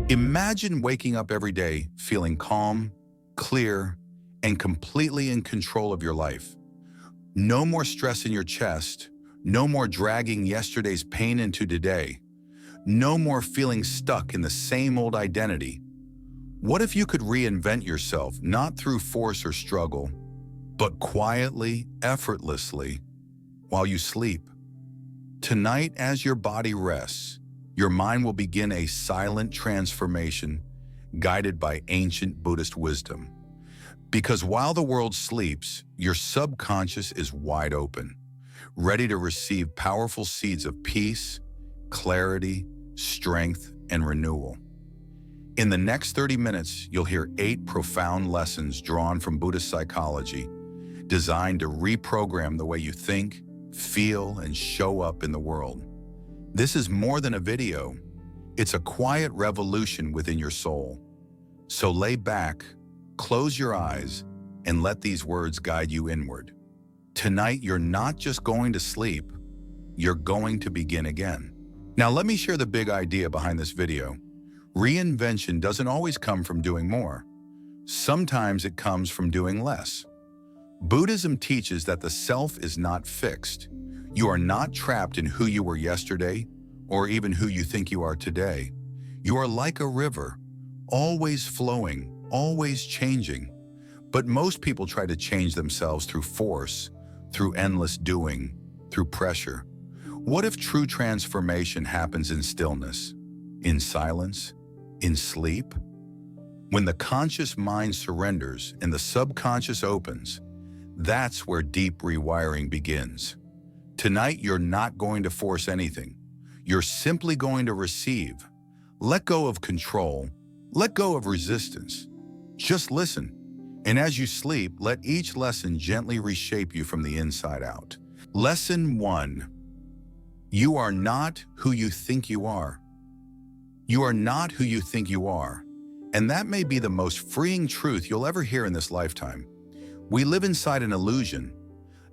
Imagine waking up every day feeling calm, clear, and completely in control of your life. No more stress in your chest, no more dragging yesterday's pain into today, no more feeling stuck in the same old identity. What if you could reinvent yourself, not through force or struggle, but quietly, effortlessly, while you sleep? Tonight, as your body rests, your mind will begin a silent transformation guided by ancient Buddhist wisdom. Because while the world sleeps, your subconscious is wide open, ready to receive powerful seeds of peace, clarity, strength, and renewal. In the next 30 minutes, you'll hear 8 profound lessons drawn from Buddhist psychology, designed to reprogram the way you think, feel, and show up in the world. This is more than a video. It's a quiet revolution within your soul. So lay back, close your eyes, and let these words guide you inward. Tonight, you're not just going to sleep, you're going to begin again. Now, let me share the big idea behind this video. Reinvention doesn't always come from doing more. Sometimes it comes from doing less. Buddhism teaches that the self is not fixed. You are not trapped in who you were yesterday or even who you think you are today. You are like a river, always flowing, always changing. But most people try to change themselves through force, through endless doing, through pressure. What if true transformation happens in stillness, in silence, in sleep? When the conscious mind surrenders and the subconscious opens, that's where deep rewiring begins. Tonight, you're not going to force anything. You're simply going to receive. Let go of control. Let go of resistance. Just listen. And as you sleep, let each lesson gently reshape you from the inside out. Lesson 1. You are not who you think you are. You are not who you think you are. And that may be the most freeing truth you'll ever hear in this lifetime. We live inside an illusion,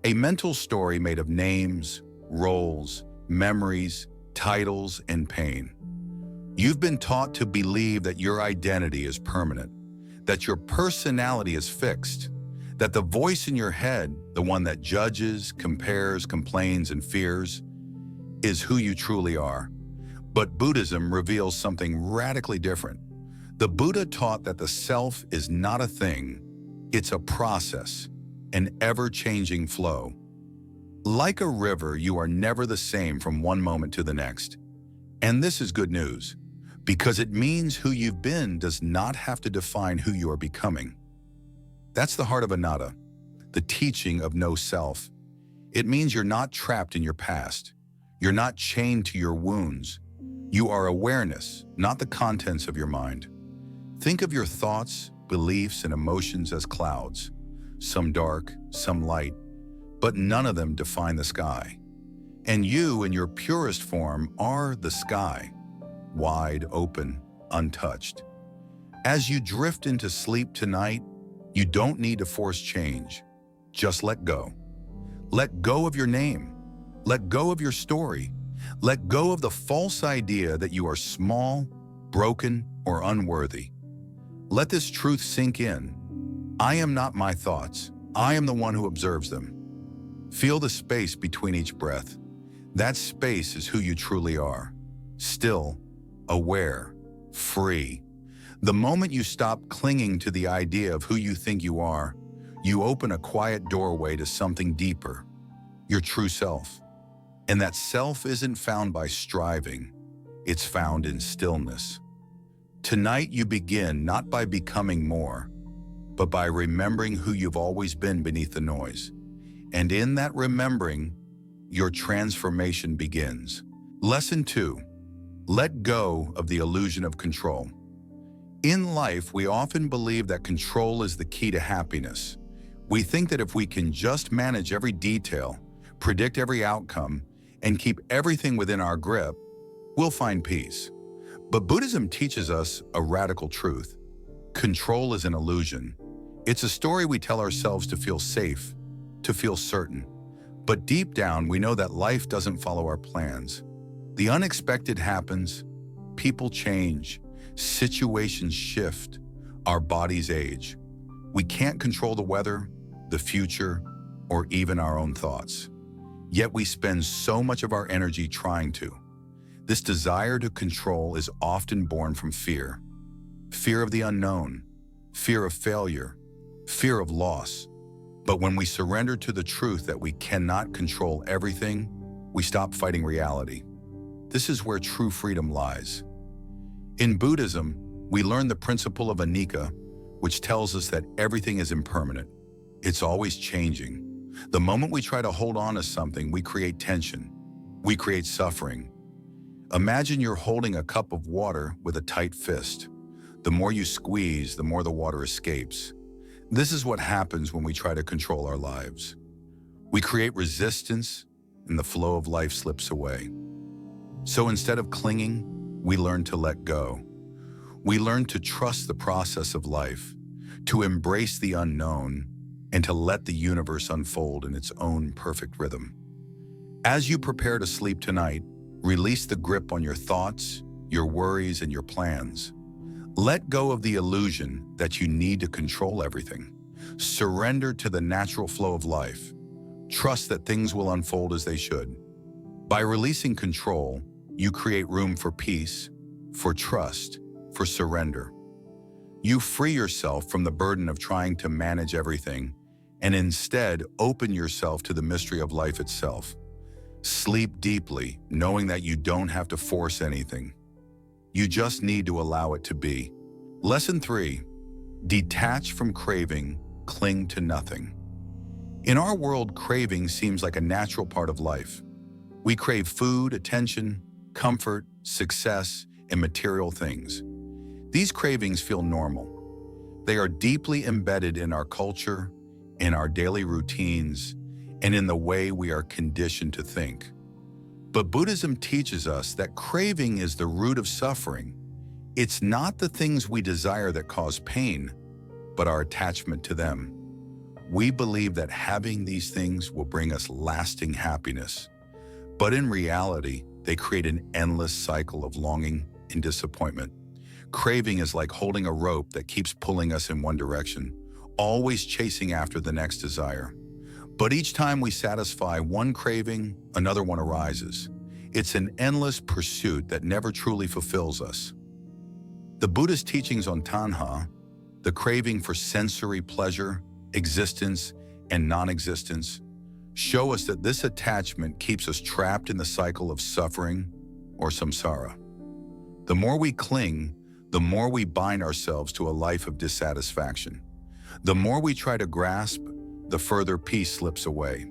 a mental story made of names, roles, memories, titles, and pain. You've been taught to believe that your identity is permanent, that your personality is fixed, that the voice in your head, the one that judges, compares, complains, and fears, is who you truly are. But Buddhism reveals something radically different. The Buddha taught that the self is not a thing, it's a process, an ever-changing flow. Like a river, you are never the same from one moment to the next. And this is good news, because it means who you've been does not have to define who you are becoming. That's the heart of Anatta, the teaching of no self. It means you're not trapped in your past. You're not chained to your wounds. You are awareness, not the contents of your mind. Think of your thoughts, beliefs, and emotions as clouds, some dark, some light, but none of them define the sky. And you, in your purest form, are the sky, wide open, untouched. As you drift into sleep tonight, you don't need to force change. Just let go. Let go of your name. Let go of your story. Let go of the false idea that you are small, broken, or unworthy. Let this truth sink in. I am not my thoughts. I am the one who observes them. Feel the space between each breath. That space is who you truly are. Still, aware, free. The moment you stop clinging to the idea of who you think you are, you open a quiet doorway to something deeper, your true self. And that self isn't found by striving, it's found in stillness. Tonight you begin not by becoming more, but by remembering who you've always been beneath the noise. And in that remembering, your transformation begins. Lesson 2. Let go of the illusion of control. In life, we often believe that control is the key to happiness. We think that if we can just manage every detail, predict every outcome, and keep everything within our grip, we'll find peace. But Buddhism teaches us a radical truth. Control is an illusion. It's a story we tell ourselves to feel safe, to feel certain. But deep down, we know that life doesn't follow our plans. The unexpected happens, people change, Situations shift, our bodies age. We can't control the weather, the future, or even our own thoughts. Yet we spend so much of our energy trying to. This desire to control is often born from fear. Fear of the unknown, fear of failure, fear of loss. But when we surrender to the truth that we cannot control everything, we stop fighting reality. This is where true freedom lies. In Buddhism, we learn the principle of anicca, which tells us that everything is impermanent. It's always changing. The moment we try to hold on to something, we create tension. We create suffering. Imagine you're holding a cup of water with a tight fist. The more you squeeze, the more the water escapes. This is what happens when we try to control our lives. We create resistance, and the flow of life slips away. So instead of clinging, we learn to let go. We learn to trust the process of life, to embrace the unknown, and to let the universe unfold in its own perfect rhythm. As you prepare to sleep tonight, release the grip on your thoughts, your worries, and your plans. Let go of the illusion that you need to control everything. Surrender to the natural flow of life. Trust that things will unfold as they should. By releasing control, you create room for peace, for trust, for surrender. You free yourself from the burden of trying to manage everything and instead open yourself to the mystery of life itself. Sleep deeply, knowing that you don't have to force anything. You just need to allow it to be. Lesson 3, detach from craving, cling to nothing. In our world, craving seems like a natural part of life. We crave food, attention, comfort, success, and material things. These cravings feel normal. They are deeply embedded in our culture, in our daily routines, and in the way we are conditioned to think. But Buddhism teaches us that craving is the root of suffering. It's not the things we desire that cause pain, but our attachment to them. We believe that having these things will bring us lasting happiness. But in reality, they create an endless cycle of longing and disappointment. Craving is like holding a rope that keeps pulling us in one direction, always chasing after the next desire. But each time we satisfy one craving, another one arises. It's an endless pursuit that never truly fulfills us. The Buddhist teachings on tanha, the craving for sensory pleasure, existence, and non-existence, show us that this attachment keeps us trapped in the cycle of suffering or samsara. The more we cling, the more we bind ourselves to a life of dissatisfaction. The more we try to grasp, the further peace slips away.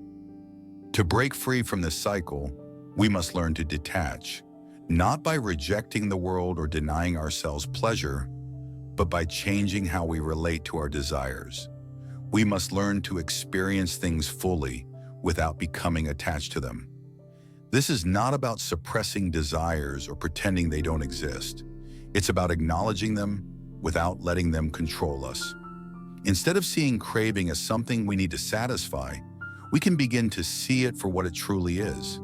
To break free from this cycle, we must learn to detach, not by rejecting the world or denying ourselves pleasure, but by changing how we relate to our desires. We must learn to experience things fully without becoming attached to them. This is not about suppressing desires or pretending they don't exist. It's about acknowledging them without letting them control us. Instead of seeing craving as something we need to satisfy, we can begin to see it for what it truly is,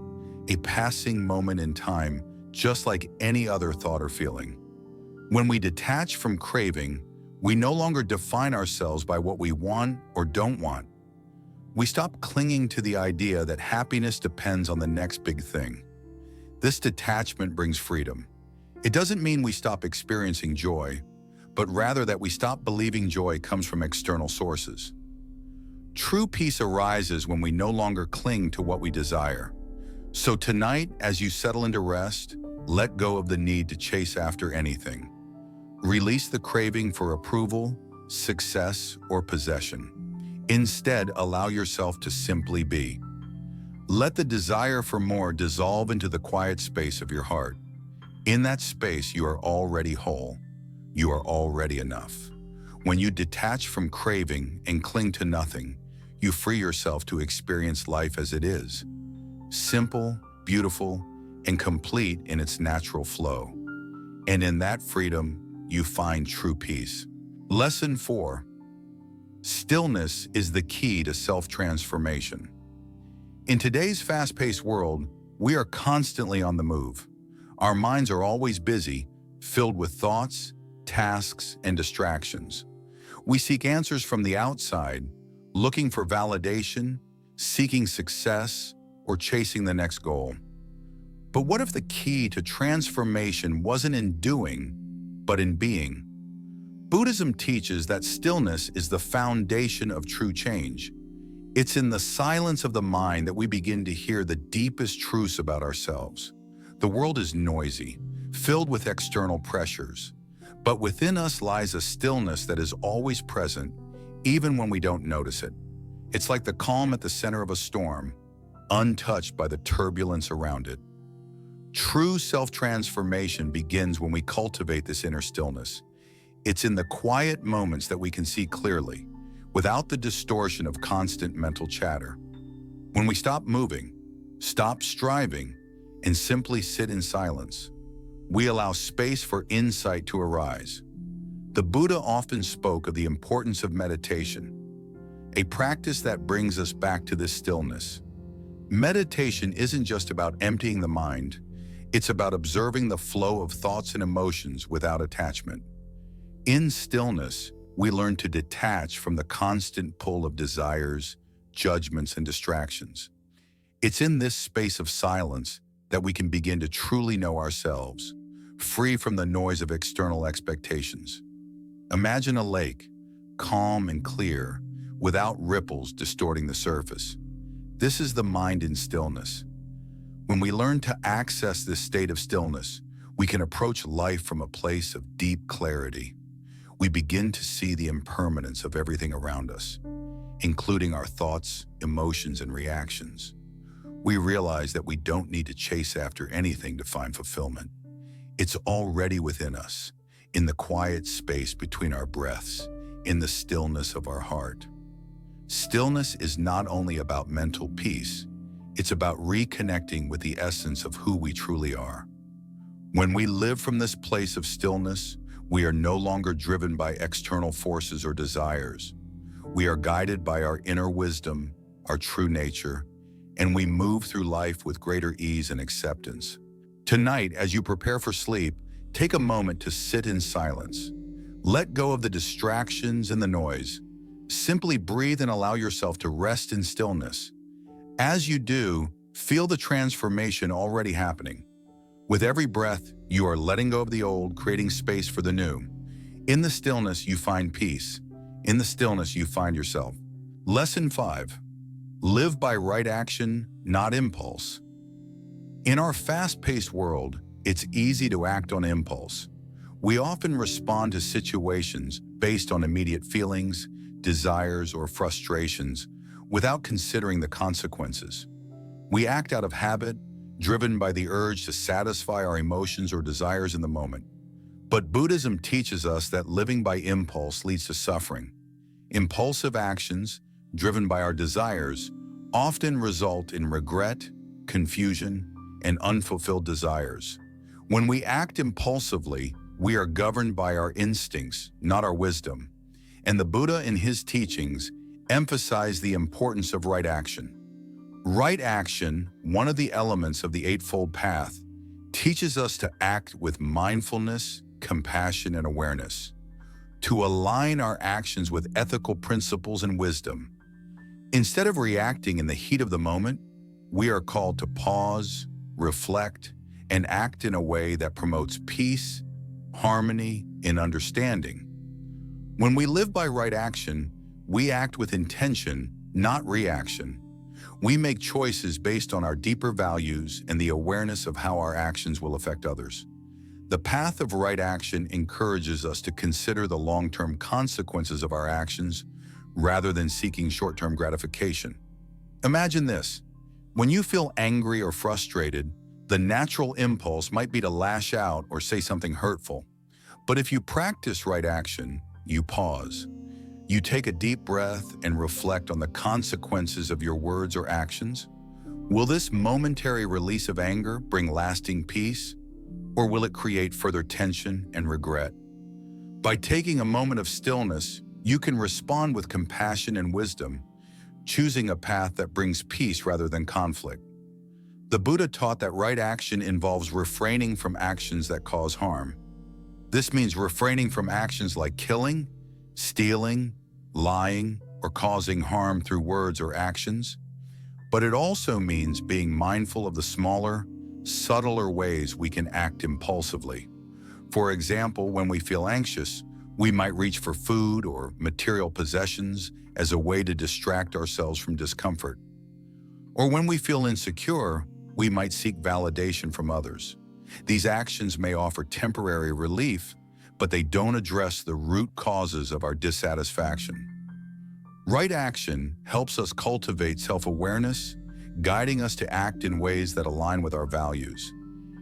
a passing moment in time, just like any other thought or feeling. When we detach from craving, we no longer define ourselves by what we want or don't want. We stop clinging to the idea that happiness depends on the next big thing. This detachment brings freedom. It doesn't mean we stop experiencing joy, but rather that we stop believing joy comes from external sources. True peace arises when we no longer cling to what we desire. So tonight, as you settle into rest, let go of the need to chase after anything. Release the craving for approval, success, or possession. Instead, allow yourself to simply be. Let the desire for more dissolve into the quiet space of your heart. In that space, you are already whole. You are already enough. When you detach from craving and cling to nothing, you free yourself to experience life as it is. Simple, beautiful, and complete in its natural flow. And in that freedom, you find true peace. Lesson 4. Stillness is the key to self-transformation. In today's fast-paced world, we are constantly on the move. Our minds are always busy, filled with thoughts, tasks, and distractions. We seek answers from the outside, looking for validation, seeking success, or chasing the next goal. But what if the key to transformation wasn't in doing, but in being? Buddhism teaches that stillness is the foundation of true change. It's in the silence of the mind that we begin to hear the deepest truths about ourselves. The world is noisy, filled with external pressures, but within us lies a stillness that is always present, even when we don't notice it. It's like the calm at the center of a storm, untouched by the turbulence around it. True self-transformation begins when we cultivate this inner stillness. It's in the quiet moments that we can see clearly, without the distortion of constant mental chatter. When we stop moving, stop striving, and simply sit in silence, we allow space for insight to arise. The Buddha often spoke of the importance of meditation, a practice that brings us back to this stillness. Meditation isn't just about emptying the mind, it's about observing the flow of thoughts and emotions without attachment. In stillness, we learn to detach from the constant pull of desires, judgments, and distractions. It's in this space of silence that we can begin to truly know ourselves, free from the noise of external expectations. Imagine a lake, calm and clear, without ripples distorting the surface. This is the mind in stillness. When we learn to access this state of stillness, we can approach life from a place of deep clarity. We begin to see the impermanence of everything around us, including our thoughts, emotions, and reactions. We realize that we don't need to chase after anything to find fulfillment. It's already within us, in the quiet space between our breaths, in the stillness of our heart. Stillness is not only about mental peace, it's about reconnecting with the essence of who we truly are. When we live from this place of stillness, we are no longer driven by external forces or desires. We are guided by our inner wisdom, our true nature, and we move through life with greater ease and acceptance. Tonight, as you prepare for sleep, take a moment to sit in silence. Let go of the distractions and the noise. Simply breathe and allow yourself to rest in stillness. As you do, feel the transformation already happening. With every breath, you are letting go of the old, creating space for the new. In the stillness, you find peace. In the stillness, you find yourself. Lesson 5. Live by right action, not impulse. In our fast-paced world, it's easy to act on impulse. We often respond to situations based on immediate feelings, desires, or frustrations without considering the consequences. We act out of habit, driven by the urge to satisfy our emotions or desires in the moment. But Buddhism teaches us that living by impulse leads to suffering. Impulsive actions, driven by our desires, often result in regret, confusion, and unfulfilled desires. When we act impulsively, we are governed by our instincts, not our wisdom. And the Buddha in his teachings emphasized the importance of right action. Right action, one of the elements of the Eightfold Path, teaches us to act with mindfulness, compassion, and awareness, to align our actions with ethical principles and wisdom. Instead of reacting in the heat of the moment, we are called to pause, reflect, and act in a way that promotes peace, harmony, and understanding. When we live by right action, we act with intention, not reaction. We make choices based on our deeper values and the awareness of how our actions will affect others. The path of right action encourages us to consider the long-term consequences of our actions rather than seeking short-term gratification. Imagine this. When you feel angry or frustrated, the natural impulse might be to lash out or say something hurtful. But if you practice right action, you pause. You take a deep breath and reflect on the consequences of your words or actions. Will this momentary release of anger bring lasting peace, or will it create further tension and regret? By taking a moment of stillness, you can respond with compassion and wisdom, choosing a path that brings peace rather than conflict. The Buddha taught that right action involves refraining from actions that cause harm. This means refraining from actions like killing, stealing, lying, or causing harm through words or actions. But it also means being mindful of the smaller, subtler ways we can act impulsively. For example, when we feel anxious, we might reach for food or material possessions as a way to distract ourselves from discomfort. Or when we feel insecure, we might seek validation from others. These actions may offer temporary relief, but they don't address the root causes of our dissatisfaction. Right action helps us cultivate self-awareness, guiding us to act in ways that align with our values.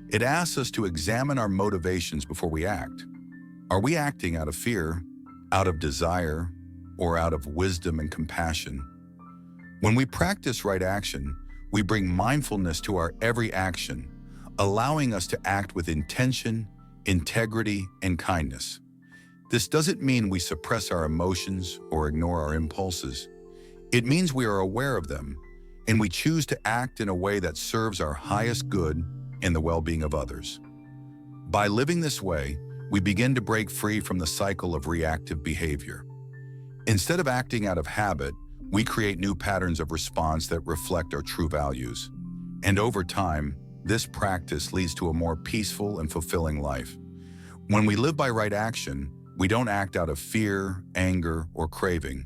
It asks us to examine our motivations before we act. Are we acting out of fear, out of desire, or out of wisdom and compassion? When we practice right action, we bring mindfulness to our every action, allowing us to act with intention, integrity, and kindness. This doesn't mean we suppress our emotions or ignore our impulses. It means we are aware of them, and we choose to act in a way that serves our highest good and the well-being of others. By living this way, we begin to break free from the cycle of reactive behavior. Instead of acting out of habit, we create new patterns of response that reflect our true values. And over time, this practice leads to a more peaceful and fulfilling life. When we live by right action, we don't act out of fear, anger, or craving.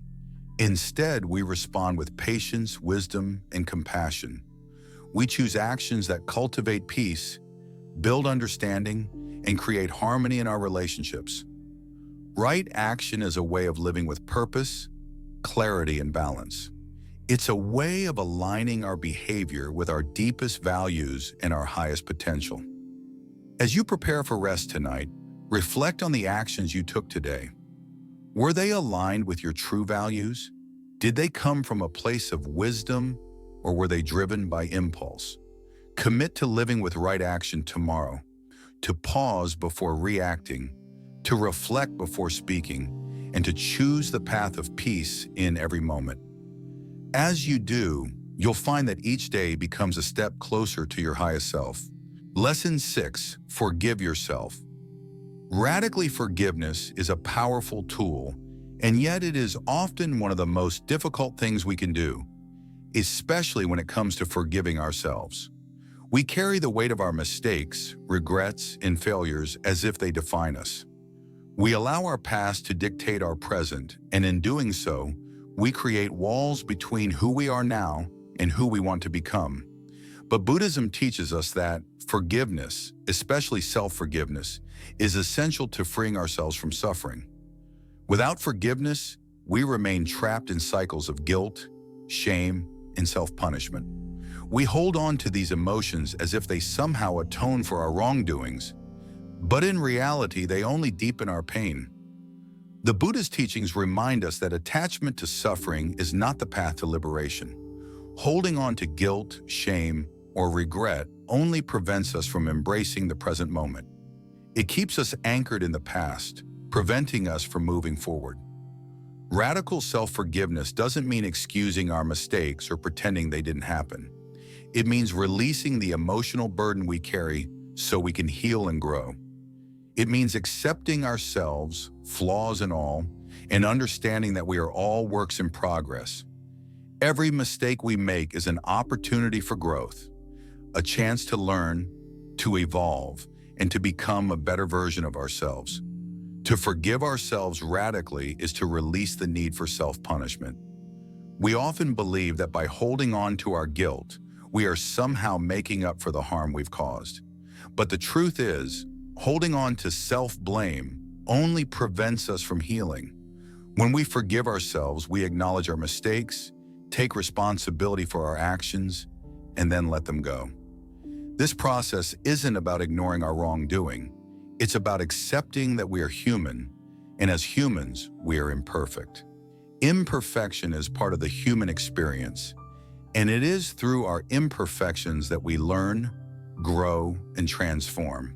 Instead, we respond with patience, wisdom, and compassion. We choose actions that cultivate peace, build understanding, and create harmony in our relationships. Right action is a way of living with purpose, clarity, and balance. It's a way of aligning our behavior with our deepest values and our highest potential. As you prepare for rest tonight, reflect on the actions you took today. Were they aligned with your true values? Did they come from a place of wisdom, or were they driven by impulse? Commit to living with right action tomorrow, to pause before reacting, to reflect before speaking, and to choose the path of peace in every moment. As you do, you'll find that each day becomes a step closer to your highest self. Lesson 6, forgive yourself. Radically forgiveness is a powerful tool, and yet it is often one of the most difficult things we can do, especially when it comes to forgiving ourselves. We carry the weight of our mistakes, regrets, and failures as if they define us. We allow our past to dictate our present, and in doing so, we create walls between who we are now and who we want to become. But Buddhism teaches us that forgiveness, especially self-forgiveness, is essential to freeing ourselves from suffering. Without forgiveness, we remain trapped in cycles of guilt, shame, and self-punishment. We hold on to these emotions as if they somehow atone for our wrongdoings, but in reality, they only deepen our pain. The Buddhist teachings remind us that attachment to suffering is not the path to liberation. Holding on to guilt, shame, or regret only prevents us from embracing the present moment. It keeps us anchored in the past, preventing us from moving forward. Radical self-forgiveness doesn't mean excusing our mistakes or pretending they didn't happen. It means releasing the emotional burden we carry so we can heal and grow. It means accepting ourselves, flaws and all, and understanding that we are all works in progress. Every mistake we make is an opportunity for growth, a chance to learn, to evolve, and to become a better version of ourselves. To forgive ourselves radically is to release the need for self-punishment. We often believe that by holding on to our guilt, we are somehow making up for the harm we've caused. But the truth is, holding on to self-blame only prevents us from healing. When we forgive ourselves, we acknowledge our mistakes, take responsibility for our actions, and then let them go. This process isn't about ignoring our wrongdoing. It's about accepting that we are human, and as humans, we are imperfect. Imperfection is part of the human experience, and it is through our imperfections that we learn, grow, and transform.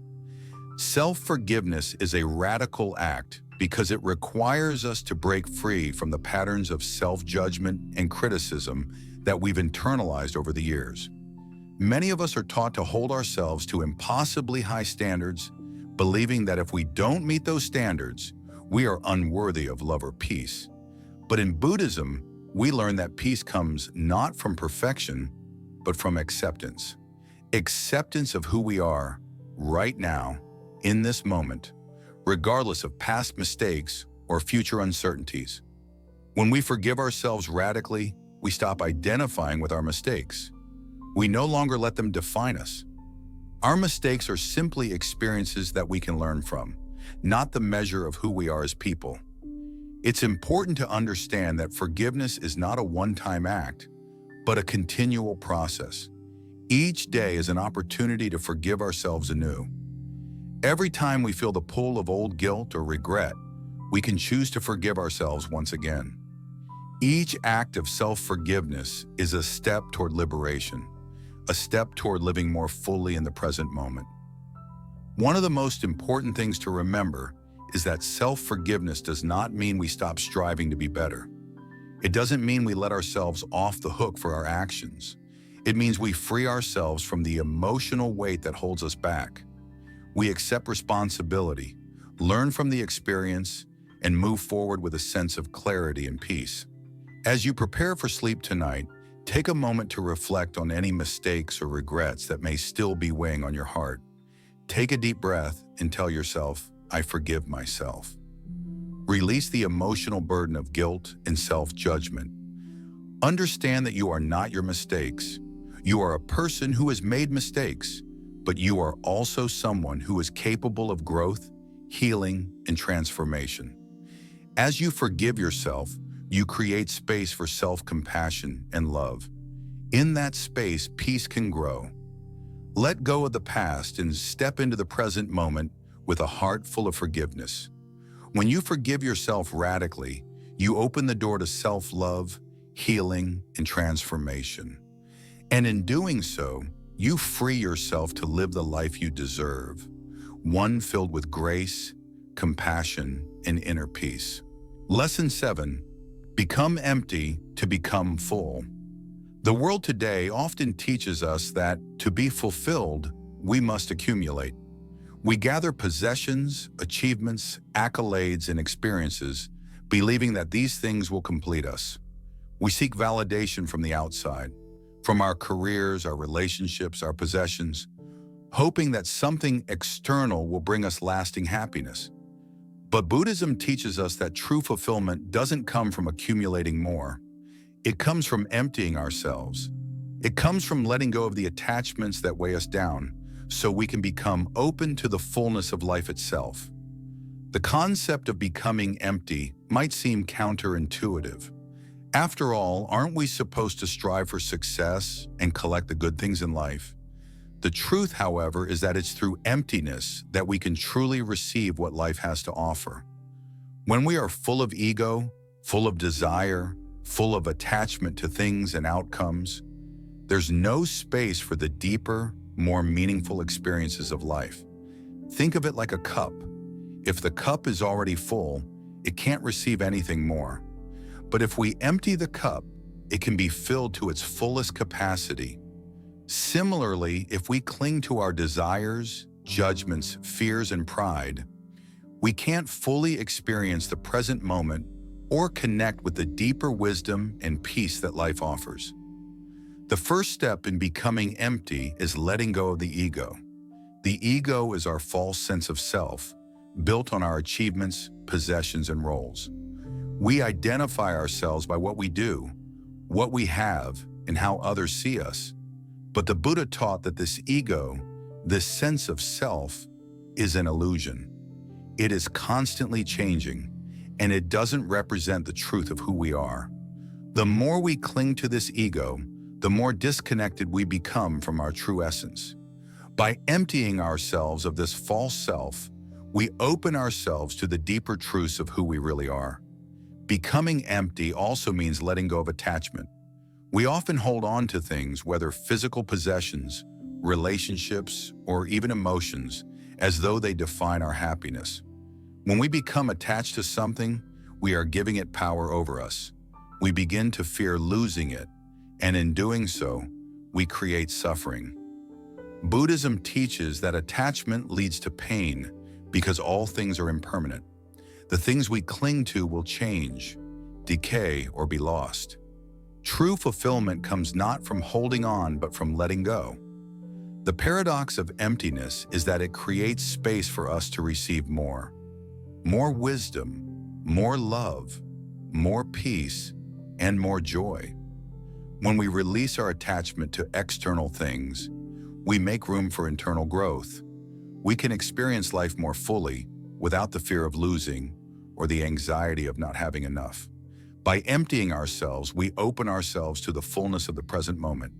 Self-forgiveness is a radical act because it requires us to break free from the patterns of self-judgment and criticism that we've internalized over the years. Many of us are taught to hold ourselves to impossibly high standards, believing that if we don't meet those standards, we are unworthy of love or peace. But in Buddhism, we learn that peace comes not from perfection, but from acceptance. Acceptance of who we are right now, in this moment, regardless of past mistakes or future uncertainties. When we forgive ourselves radically, we stop identifying with our mistakes. We no longer let them define us. Our mistakes are simply experiences that we can learn from, not the measure of who we are as people. It's important to understand that forgiveness is not a one-time act, but a continual process. Each day is an opportunity to forgive ourselves anew. Every time we feel the pull of old guilt or regret, we can choose to forgive ourselves once again. Each act of self-forgiveness is a step toward liberation, a step toward living more fully in the present moment. One of the most important things to remember is that self-forgiveness does not mean we stop striving to be better. It doesn't mean we let ourselves off the hook for our actions. It means we free ourselves from the emotional weight that holds us back. We accept responsibility, learn from the experience, and move forward with a sense of clarity and peace. As you prepare for sleep tonight, take a moment to reflect on any mistakes or regrets that may still be weighing on your heart. Take a deep breath and tell yourself, I forgive myself. Release the emotional burden of guilt and self-judgment. Understand that you are not your mistakes. You are a person who has made mistakes, but you are also someone who is capable of growth, healing, and transformation. As you forgive yourself, you create space for self-compassion and love. In that space, peace can grow. Let go of the past and step into the present moment with a heart full of forgiveness. When you forgive yourself radically, you open the door to self-love, healing, and transformation. And in doing so, you free yourself to live the life you deserve, one filled with grace, compassion, and inner peace. Lesson 7. Become empty to become full. The world today often teaches us that to be fulfilled, we must accumulate. We gather possessions, achievements, accolades, and experiences, believing that these things will complete us. We seek validation from the outside, from our careers, our relationships, our possessions, hoping that something external will bring us lasting happiness. But Buddhism teaches us that true fulfillment doesn't come from accumulating more. It comes from emptying ourselves. It comes from letting go of the attachments that weigh us down, so we can become open to the fullness of life itself. The concept of becoming empty might seem counterintuitive. After all, aren't we supposed to strive for success and collect the good things in life? The truth, however, is that it's through emptiness that we can truly receive what life has to offer. When we are full of ego, full of desire, full of attachment to things and outcomes, there's no space for the deeper, more meaningful experiences of life. Think of it like a cup. If the cup is already full, it can't receive anything more. But if we empty the cup, it can be filled to its fullest capacity. Similarly, if we cling to our desires, judgments, fears, and pride, we can't fully experience the present moment or connect with the deeper wisdom and peace that life offers. The first step in becoming empty is letting go of the ego. The ego is our false sense of self, built on our achievements, possessions, and roles. We identify ourselves by what we do, what we have, and how others see us. But the Buddha taught that this ego, this sense of self, is an illusion. It is constantly changing, and it doesn't represent the truth of who we are. The more we cling to this ego, the more disconnected we become from our true essence. By emptying ourselves of this false self, we open ourselves to the deeper truths of who we really are. Becoming empty also means letting go of attachment. We often hold on to things, whether physical possessions, relationships, or even emotions, as though they define our happiness. When we become attached to something, we are giving it power over us. We begin to fear losing it, and in doing so, we create suffering. Buddhism teaches that attachment leads to pain, because all things are impermanent. The things we cling to will change, decay, or be lost. True fulfillment comes not from holding on, but from letting go. The paradox of emptiness is that it creates space for us to receive more. More wisdom, more love, more peace, and more joy. When we release our attachment to external things, we make room for internal growth. We can experience life more fully without the fear of losing or the anxiety of not having enough. By emptying ourselves, we open ourselves to the fullness of the present moment.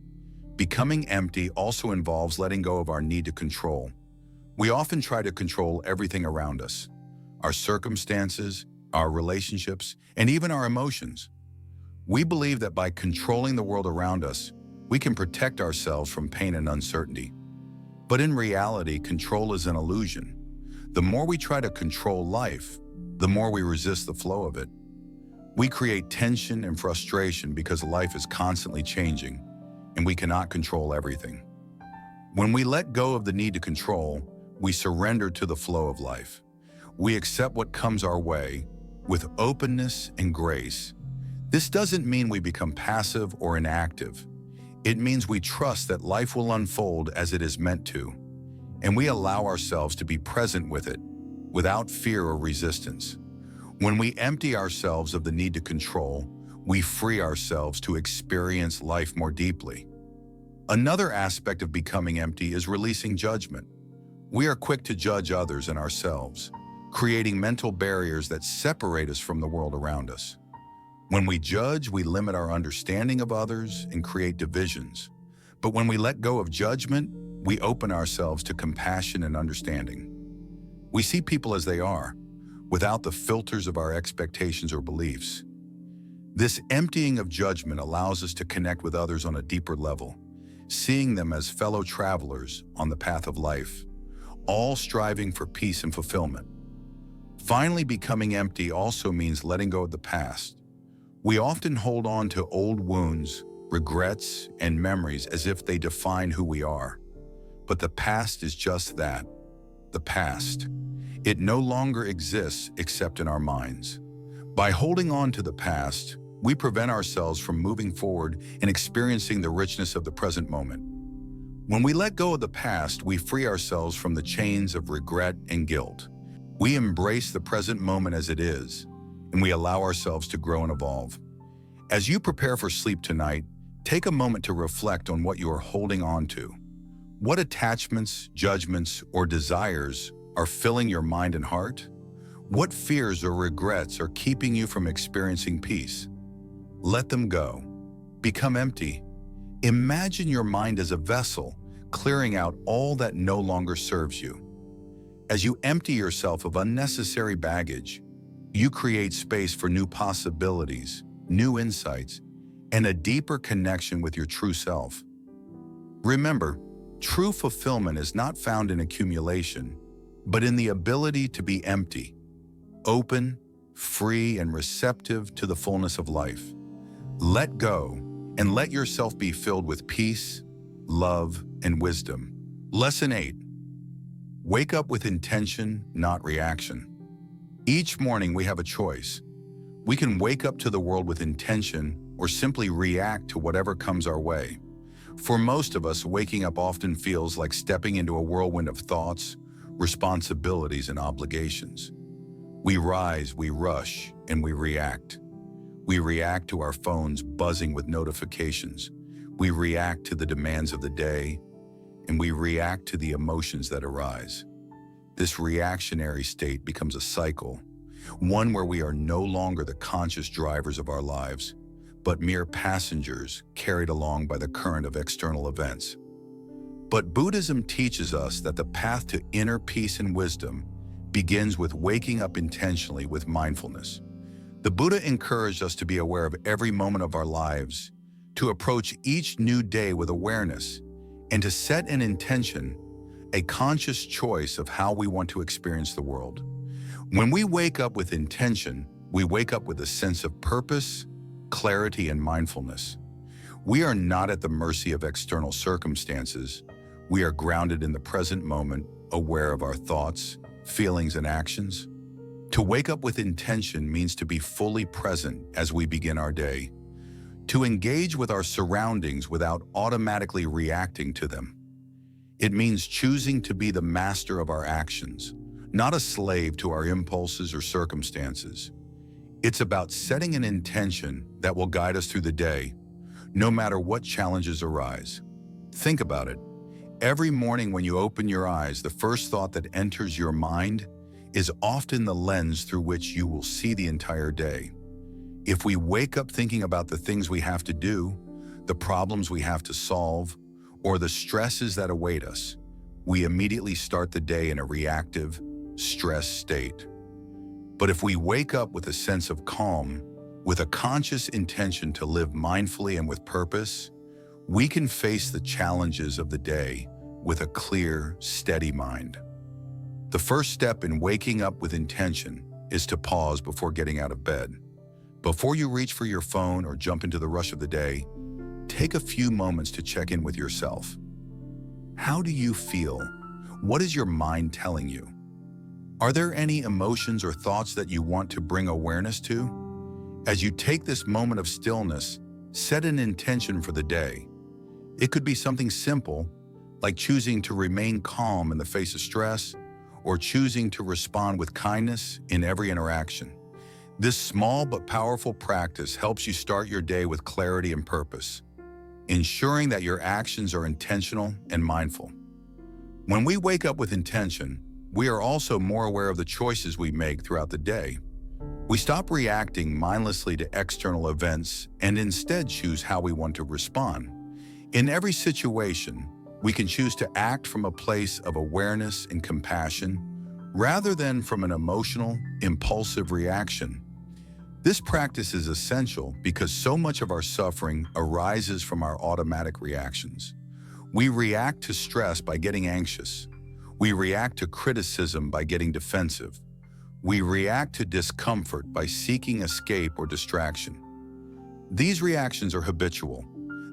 Becoming empty also involves letting go of our need to control. We often try to control everything around us, our circumstances, our relationships, and even our emotions. We believe that by controlling the world around us, we can protect ourselves from pain and uncertainty. But in reality, control is an illusion. The more we try to control life, the more we resist the flow of it. We create tension and frustration because life is constantly changing, and we cannot control everything. When we let go of the need to control, we surrender to the flow of life. We accept what comes our way with openness and grace. This doesn't mean we become passive or inactive. It means we trust that life will unfold as it is meant to, and we allow ourselves to be present with it without fear or resistance. When we empty ourselves of the need to control, we free ourselves to experience life more deeply. Another aspect of becoming empty is releasing judgment. We are quick to judge others and ourselves, creating mental barriers that separate us from the world around us. When we judge, we limit our understanding of others and create divisions. But when we let go of judgment, we open ourselves to compassion and understanding. We see people as they are, without the filters of our expectations or beliefs. This emptying of judgment allows us to connect with others on a deeper level, seeing them as fellow travelers on the path of life, all striving for peace and fulfillment. Finally, becoming empty also means letting go of the past. We often hold on to old wounds, regrets, and memories as if they define who we are. But the past is just that, the past. It no longer exists except in our minds. By holding on to the past, we prevent ourselves from moving forward and experiencing the richness of the present moment. When we let go of the past, we free ourselves from the chains of regret and guilt. We embrace the present moment as it is, and we allow ourselves to grow and evolve. As you prepare for sleep tonight, take a moment to reflect on what you are holding on to. What attachments, judgments, or desires are filling your mind and heart? What fears or regrets are keeping you from experiencing peace? Let them go. Become empty. Imagine your mind as a vessel, clearing out all that no longer serves you. As you empty yourself of unnecessary baggage, you create space for new possibilities, new insights, and a deeper connection with your true self. Remember, true fulfillment is not found in accumulation, but in the ability to be empty, open, free, and receptive to the fullness of life. Let go and let yourself be filled with peace, love, and wisdom. Lesson 8. Wake up with intention, not reaction. Each morning we have a choice. We can wake up to the world with intention or simply react to whatever comes our way. For most of us, waking up often feels like stepping into a whirlwind of thoughts, responsibilities, and obligations. We rise, we rush, and we react. We react to our phones buzzing with notifications. We react to the demands of the day, and we react to the emotions that arise. This reactionary state becomes a cycle, one where we are no longer the conscious drivers of our lives, but mere passengers carried along by the current of external events. But Buddhism teaches us that the path to inner peace and wisdom begins with waking up intentionally with mindfulness. The Buddha encouraged us to be aware of every moment of our lives, to approach each new day with awareness, and to set an intention, a conscious choice of how we want to experience the world. When we wake up with intention, we wake up with a sense of purpose, clarity, and mindfulness. We are not at the mercy of external circumstances. We are grounded in the present moment, aware of our thoughts, feelings, and actions? To wake up with intention means to be fully present as we begin our day, to engage with our surroundings without automatically reacting to them. It means choosing to be the master of our actions, not a slave to our impulses or circumstances. It's about setting an intention that will guide us through the day, no matter what challenges arise. Think about it. Every morning when you open your eyes, the first thought that enters your mind is often the lens through which you will see the entire day. If we wake up thinking about the things we have to do, the problems we have to solve, or the stresses that await us, we immediately start the day in a reactive, stressed state. But if we wake up with a sense of calm, with a conscious intention to live mindfully and with purpose, we can face the challenges of the day with a clear, steady mind. The first step in waking up with intention is to pause before getting out of bed. Before you reach for your phone or jump into the rush of the day, take a few moments to check in with yourself. How do you feel? What is your mind telling you? Are there any emotions or thoughts that you want to bring awareness to? As you take this moment of stillness, set an intention for the day. It could be something simple, like choosing to remain calm in the face of stress, or choosing to respond with kindness in every interaction. This small but powerful practice helps you start your day with clarity and purpose, ensuring that your actions are intentional and mindful. When we wake up with intention, we are also more aware of the choices we make throughout the day. We stop reacting mindlessly to external events and instead choose how we want to respond. In every situation, we can choose to act from a place of awareness and compassion rather than from an emotional, impulsive reaction. This practice is essential because so much of our suffering arises from our automatic reactions. We react to stress by getting anxious. We react to criticism by getting defensive. We react to discomfort by seeking escape or distraction. These reactions are habitual.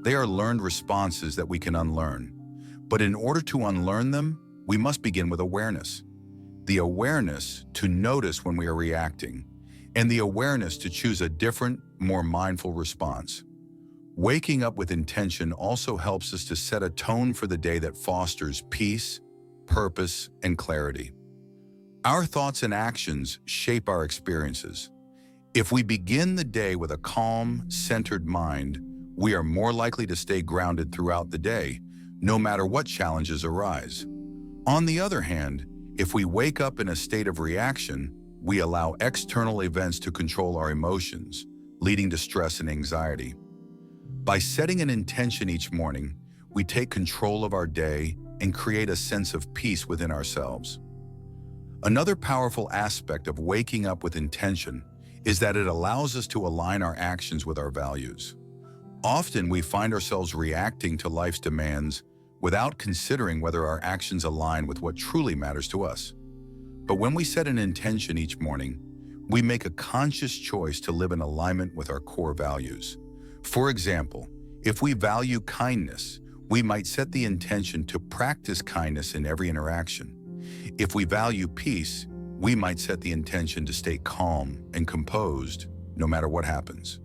They are learned responses that we can unlearn. But in order to unlearn them, we must begin with awareness. The awareness to notice when we are reacting, and the awareness to choose a different, more mindful response. Waking up with intention also helps us to set a tone for the day that fosters peace, purpose, and clarity. Our thoughts and actions shape our experiences. If we begin the day with a calm, centered mind, we are more likely to stay grounded throughout the day, no matter what challenges arise. On the other hand, if we wake up in a state of reaction, we allow external events to control our emotions, leading to stress and anxiety. By setting an intention each morning, we take control of our day and create a sense of peace within ourselves. Another powerful aspect of waking up with intention is that it allows us to align our actions with our values. Often we find ourselves reacting to life's demands without considering whether our actions align with what truly matters to us. But when we set an intention each morning, we make a conscious choice to live in alignment with our core values. For example, if we value kindness, we might set the intention to practice kindness in every interaction. If we value peace, we might set the intention to stay calm and composed no matter what happens.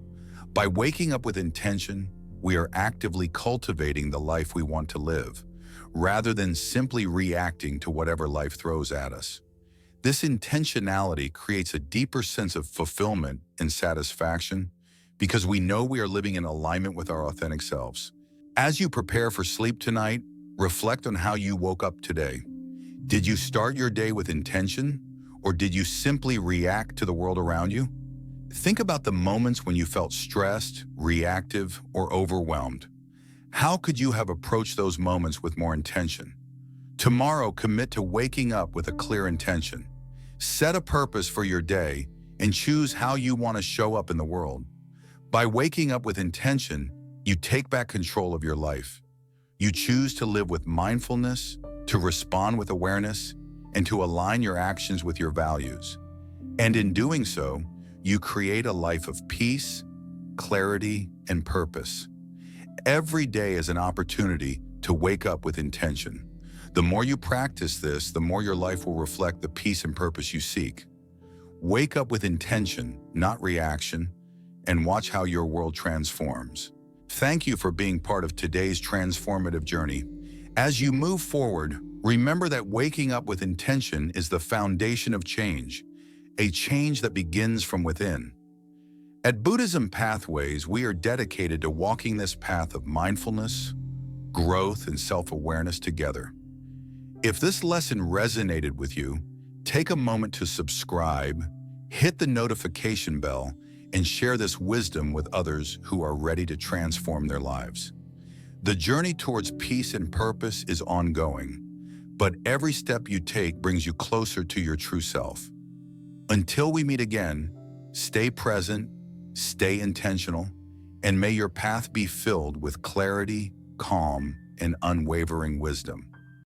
By waking up with intention, we are actively cultivating the life we want to live, rather than simply reacting to whatever life throws at us. This intentionality creates a deeper sense of fulfillment and satisfaction because we know we are living in alignment with our authentic selves. As you prepare for sleep tonight, reflect on how you woke up today. Did you start your day with intention, or did you simply react to the world around you? Think about the moments when you felt stressed, reactive, or overwhelmed. How could you have approached those moments with more intention? Tomorrow, commit to waking up with a clear intention. Set a purpose for your day and choose how you want to show up in the world. By waking up with intention, you take back control of your life. You choose to live with mindfulness, to respond with awareness, and to align your actions with your values. And in doing so, you create a life of peace, clarity, and purpose. Every day is an opportunity to wake up with intention. The more you practice this, the more your life will reflect the peace and purpose you seek. Wake up with intention, not reaction, and watch how your world transforms. Thank you for being part of today's transformative journey. As you move forward, remember that waking up with intention is the foundation of change, a change that begins from within. At Buddhism Pathways, we are dedicated to walking this path of mindfulness, growth, and self-awareness together. If this lesson resonated with you, take a moment to subscribe, hit the notification bell, and share this wisdom with others who are ready to transform their lives. The journey towards peace and purpose is ongoing, but every step you take brings you closer to your true self. Until we meet again, stay present, stay intentional, and may your path be filled with clarity, calm, and unwavering wisdom.